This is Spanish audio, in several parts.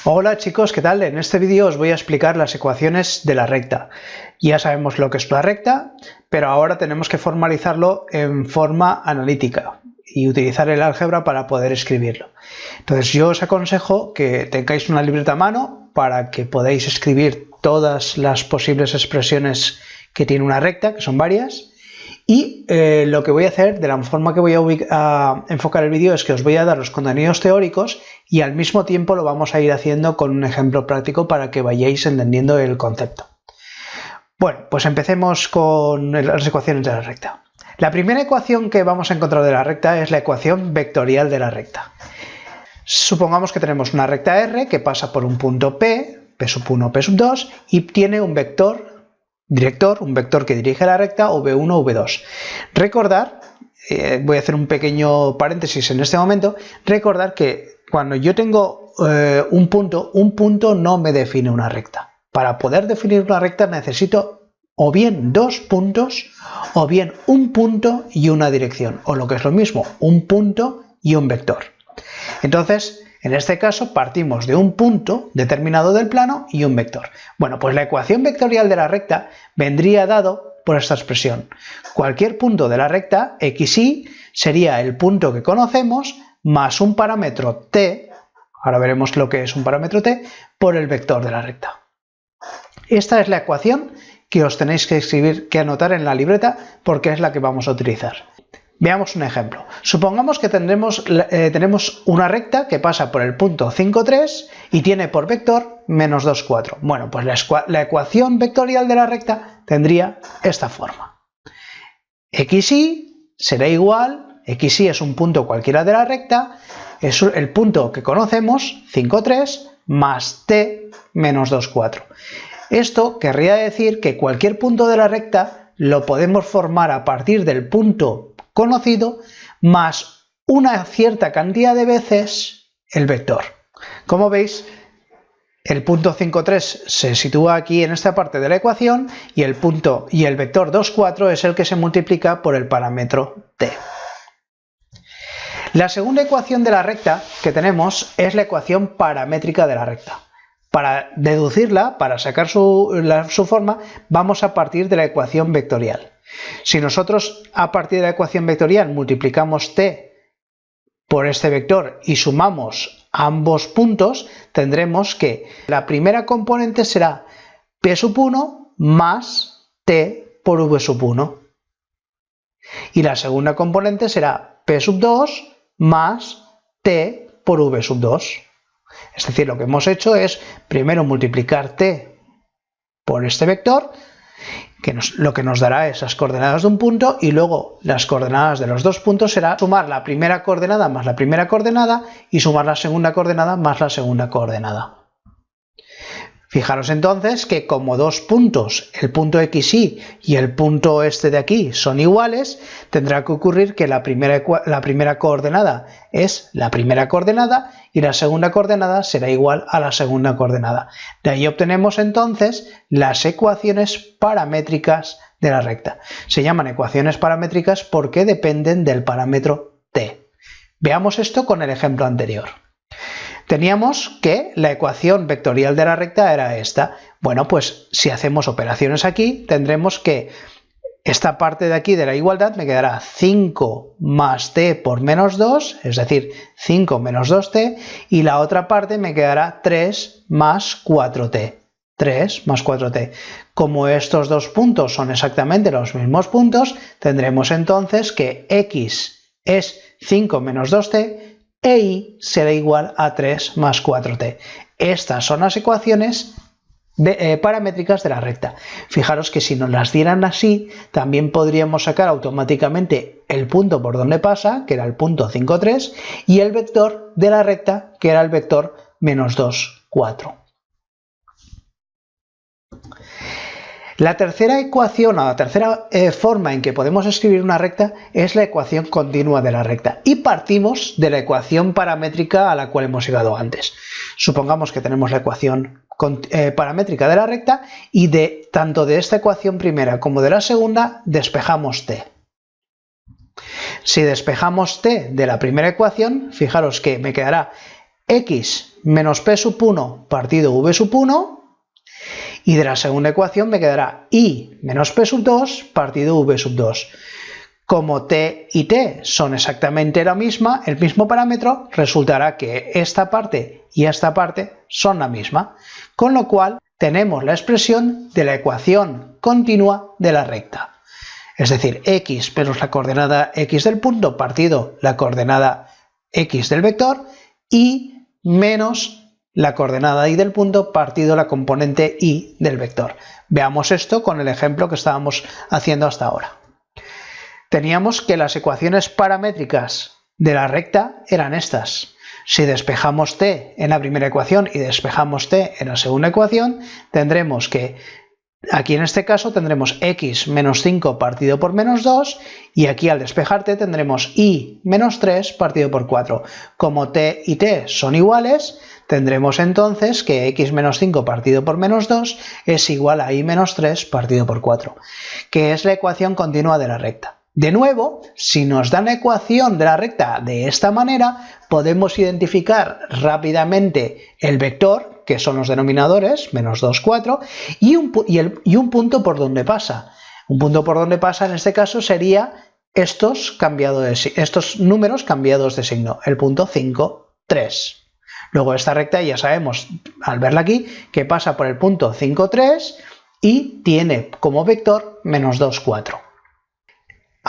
Hola chicos, ¿qué tal? En este vídeo os voy a explicar las ecuaciones de la recta. Ya sabemos lo que es la recta, pero ahora tenemos que formalizarlo en forma analítica y utilizar el álgebra para poder escribirlo. Entonces yo os aconsejo que tengáis una libreta a mano para que podáis escribir todas las posibles expresiones que tiene una recta, que son varias. Y lo que voy a hacer, de la forma que voy a enfocar el vídeo, es que os voy a dar los contenidos teóricos y al mismo tiempo lo vamos a ir haciendo con un ejemplo práctico para que vayáis entendiendo el concepto. Bueno, pues empecemos con las ecuaciones de la recta. La primera ecuación que vamos a encontrar de la recta es la ecuación vectorial de la recta. Supongamos que tenemos una recta R que pasa por un punto P, P1, P2, y tiene un vector director, un vector que dirige la recta, V1, V2. Recordar, voy a hacer un pequeño paréntesis en este momento, recordar que cuando yo tengo un punto no me define una recta. Para poder definir una recta necesito o bien dos puntos, o bien un punto y una dirección, o lo que es lo mismo, un punto y un vector. Entonces, en este caso partimos de un punto determinado del plano y un vector. Bueno, pues la ecuación vectorial de la recta vendría dado por esta expresión. Cualquier punto de la recta, xy, sería el punto que conocemos más un parámetro t, ahora veremos lo que es un parámetro t, por el vector de la recta. Esta es la ecuación que os tenéis que escribir, que anotar en la libreta, porque es la que vamos a utilizar. Veamos un ejemplo. Supongamos que tenemos una recta que pasa por el punto 5, 3 y tiene por vector menos 2, 4. Bueno, pues la ecuación vectorial de la recta tendría esta forma. xy será igual, xy es un punto cualquiera de la recta, es el punto que conocemos, 5, 3, más t menos 2, 4. Esto querría decir que cualquier punto de la recta lo podemos formar a partir del punto conocido más una cierta cantidad de veces el vector. Como veis, el punto 5, 3 se sitúa aquí en esta parte de la ecuación y el vector 2, 4 es el que se multiplica por el parámetro t. La segunda ecuación de la recta que tenemos es la ecuación paramétrica de la recta. Para deducirla, para sacar su forma, vamos a partir de la ecuación vectorial. Si nosotros a partir de la ecuación vectorial multiplicamos t por este vector y sumamos ambos puntos, tendremos que la primera componente será P1 más t por V1. Y la segunda componente será P2 más t por V2. Es decir, lo que hemos hecho es primero multiplicar t por este vector, lo que nos dará esas coordenadas de un punto, y luego las coordenadas de los dos puntos será sumar la primera coordenada más la primera coordenada y sumar la segunda coordenada más la segunda coordenada. Fijaros entonces que como dos puntos, el punto xy y el punto este de aquí, son iguales, tendrá que ocurrir que la primera coordenada es la primera coordenada y la segunda coordenada será igual a la segunda coordenada. De ahí obtenemos entonces las ecuaciones paramétricas de la recta. Se llaman ecuaciones paramétricas porque dependen del parámetro t. Veamos esto con el ejemplo anterior. Teníamos que la ecuación vectorial de la recta era esta. Bueno, pues si hacemos operaciones aquí, tendremos que esta parte de aquí de la igualdad me quedará 5 más t por menos 2, es decir, 5 menos 2t, y la otra parte me quedará 3 más 4t. 3 más 4t. Como estos dos puntos son exactamente los mismos puntos, tendremos entonces que x es 5 menos 2t, e y será igual a 3 más 4t. Estas son las ecuaciones paramétricas de la recta. Fijaros que si nos las dieran así, también podríamos sacar automáticamente el punto por donde pasa, que era el punto 5, 3, y el vector de la recta, que era el vector menos 2, 4. La tercera ecuación, o la tercera forma en que podemos escribir una recta es la ecuación continua de la recta, y partimos de la ecuación paramétrica a la cual hemos llegado antes. Supongamos que tenemos la ecuación paramétrica de la recta y tanto de esta ecuación primera como de la segunda despejamos t. Si despejamos t de la primera ecuación, fijaros que me quedará x menos p sub 1 partido v sub 1, y de la segunda ecuación me quedará y menos p sub 2 partido v sub 2. Como t y t son exactamente la misma, el mismo parámetro, resultará que esta parte y esta parte son la misma, con lo cual tenemos la expresión de la ecuación continua de la recta. Es decir, x menos la coordenada x del punto partido la coordenada x del vector y menos la coordenada y del punto partido la componente y del vector. Veamos esto con el ejemplo que estábamos haciendo hasta ahora. Teníamos que las ecuaciones paramétricas de la recta eran estas. Si despejamos t en la primera ecuación y despejamos t en la segunda ecuación, tendremos que, aquí en este caso tendremos x menos 5 partido por menos 2 y aquí al despejar t tendremos y menos 3 partido por 4. Como t y t son iguales, tendremos entonces que x menos 5 partido por menos 2 es igual a y menos 3 partido por 4, que es la ecuación continua de la recta. De nuevo, si nos dan la ecuación de la recta de esta manera, podemos identificar rápidamente el vector, que son los denominadores, menos 2, 4, y un punto por donde pasa. Un punto por donde pasa en este caso sería estos números cambiados de signo, el punto 5, 3. Luego esta recta ya sabemos, al verla aquí, que pasa por el punto 5, 3 y tiene como vector menos 2, 4.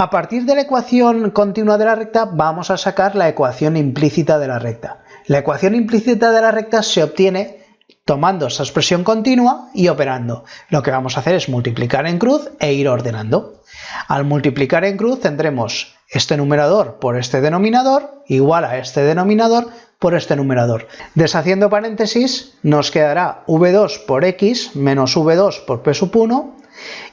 A partir de la ecuación continua de la recta vamos a sacar la ecuación implícita de la recta. La ecuación implícita de la recta se obtiene tomando esa expresión continua y operando. Lo que vamos a hacer es multiplicar en cruz e ir ordenando. Al multiplicar en cruz tendremos este numerador por este denominador igual a este denominador por este numerador. Deshaciendo paréntesis nos quedará v2 por x menos v2 por p sub 1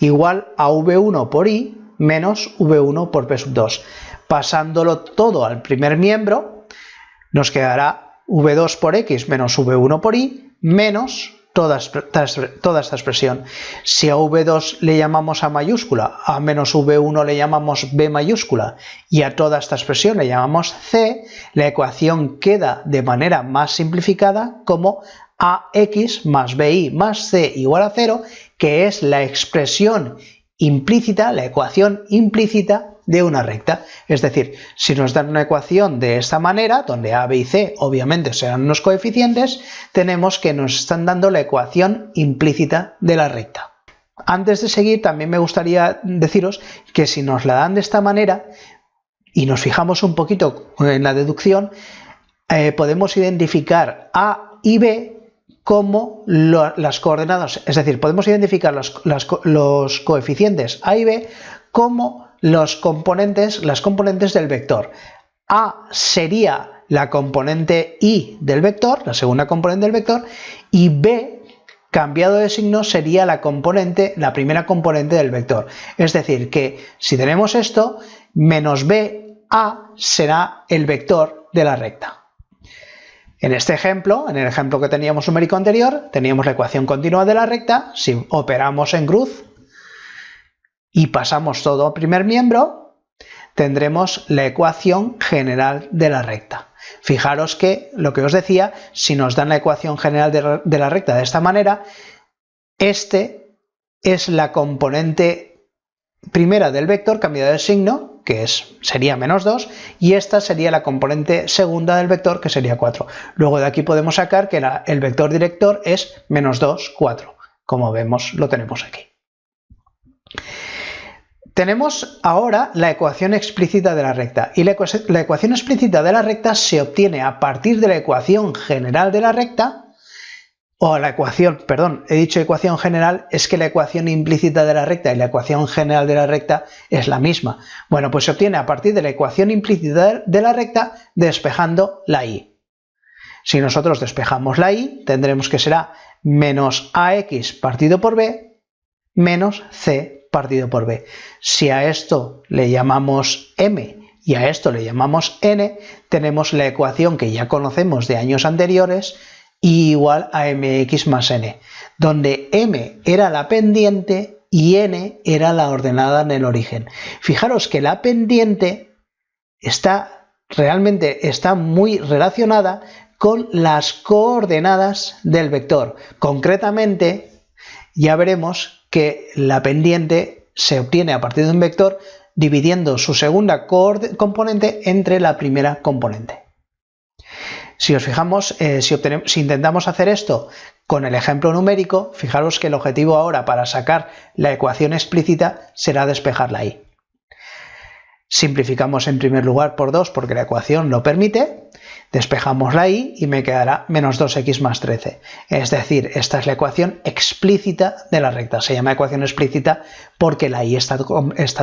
igual a v1 por y menos v1 por p sub 2. Pasándolo todo al primer miembro, nos quedará v2 por x menos v1 por y menos toda esta expresión. Si a v2 le llamamos a mayúscula, a menos v1 le llamamos b mayúscula y a toda esta expresión le llamamos c, la ecuación queda de manera más simplificada como ax más bi más c igual a 0, que es la expresión implícita, la ecuación implícita de una recta. Es decir, si nos dan una ecuación de esta manera, donde a, b y c obviamente serán unos coeficientes, tenemos que nos están dando la ecuación implícita de la recta. Antes de seguir, también me gustaría deciros que si nos la dan de esta manera y nos fijamos un poquito en la deducción, podemos identificar a y b como las coordenadas, es decir, podemos identificar los coeficientes a y b como las componentes del vector. A sería la componente y del vector, la segunda componente del vector, y b, cambiado de signo, sería la primera componente del vector. Es decir, que si tenemos esto, menos b, a será el vector de la recta. En este ejemplo, en el ejemplo que teníamos numérico anterior, teníamos la ecuación continua de la recta. Si operamos en cruz y pasamos todo al primer miembro, tendremos la ecuación general de la recta. Fijaros que, lo que os decía, si nos dan la ecuación general de la recta de esta manera, este es la componente primera del vector cambiada de signo, que sería menos 2, y esta sería la componente segunda del vector, que sería 4. Luego de aquí podemos sacar que el vector director es menos 2, 4. Como vemos, lo tenemos aquí. Tenemos ahora la ecuación explícita de la recta, y la ecuación explícita de la recta se obtiene a partir de la ecuación general de la recta, o la ecuación, perdón, he dicho ecuación general, es que la ecuación implícita de la recta y la ecuación general de la recta es la misma. Bueno, pues se obtiene a partir de la ecuación implícita de la recta despejando la y. Si nosotros despejamos la y, tendremos que será menos ax partido por b menos c partido por b. Si a esto le llamamos m y a esto le llamamos n, tenemos la ecuación que ya conocemos de años anteriores, y igual a mx más n, donde m era la pendiente y n era la ordenada en el origen. Fijaros que la pendiente realmente está muy relacionada con las coordenadas del vector. Concretamente, ya veremos que la pendiente se obtiene a partir de un vector dividiendo su segunda componente entre la primera componente. Si os fijamos, si intentamos hacer esto con el ejemplo numérico, fijaros que el objetivo ahora para sacar la ecuación explícita será despejar la y. Simplificamos en primer lugar por 2 porque la ecuación lo permite, despejamos la y y me quedará menos 2x más 13. Es decir, esta es la ecuación explícita de la recta. Se llama ecuación explícita porque la y está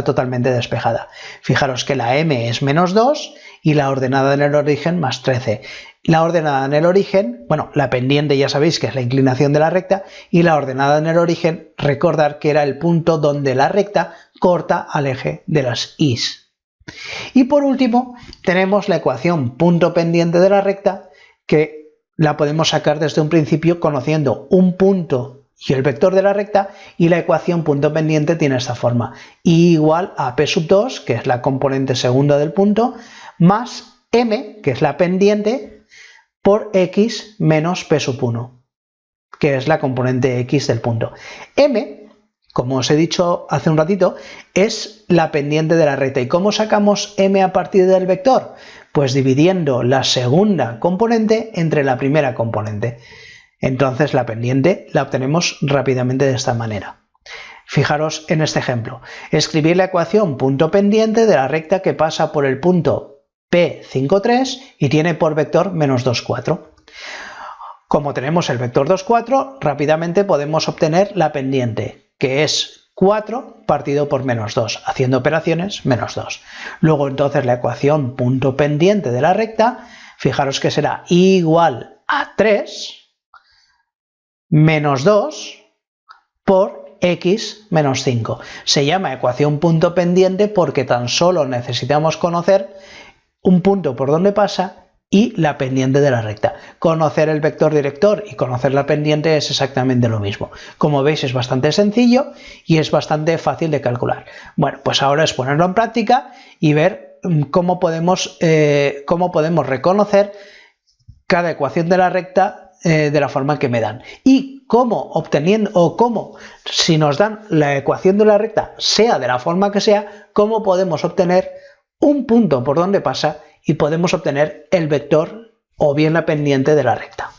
totalmente despejada. Fijaros que la m es menos 2 y la ordenada en el origen más 13. La ordenada en el origen, bueno, la pendiente ya sabéis que es la inclinación de la recta, y la ordenada en el origen, recordar que era el punto donde la recta corta al eje de las y's. Y por último tenemos la ecuación punto pendiente de la recta, que la podemos sacar desde un principio conociendo un punto y el vector de la recta, y la ecuación punto pendiente tiene esta forma: y igual a p sub 2, que es la componente segunda del punto, más m, que es la pendiente, por x menos p sub 1, que es la componente x del punto. M, como os he dicho hace un ratito, es la pendiente de la recta. ¿Y cómo sacamos m a partir del vector? Pues dividiendo la segunda componente entre la primera componente. Entonces la pendiente la obtenemos rápidamente de esta manera. Fijaros en este ejemplo. Escribir la ecuación punto pendiente de la recta que pasa por el punto P53 y tiene por vector menos 2, 4. Como tenemos el vector 2, 4, rápidamente podemos obtener la pendiente, que es 4 partido por menos 2, haciendo operaciones menos 2. Luego entonces la ecuación punto pendiente de la recta, fijaros que será igual a 3 menos 2 por x menos 5. Se llama ecuación punto pendiente porque tan solo necesitamos conocer un punto por donde pasa y la pendiente de la recta. Conocer el vector director y conocer la pendiente es exactamente lo mismo. Como veis, es bastante sencillo y es bastante fácil de calcular. Bueno, pues ahora es ponerlo en práctica y ver cómo podemos reconocer cada ecuación de la recta de la forma que me dan. Y cómo si nos dan la ecuación de la recta, sea de la forma que sea, cómo podemos obtener un punto por donde pasa y podemos obtener el vector o bien la pendiente de la recta.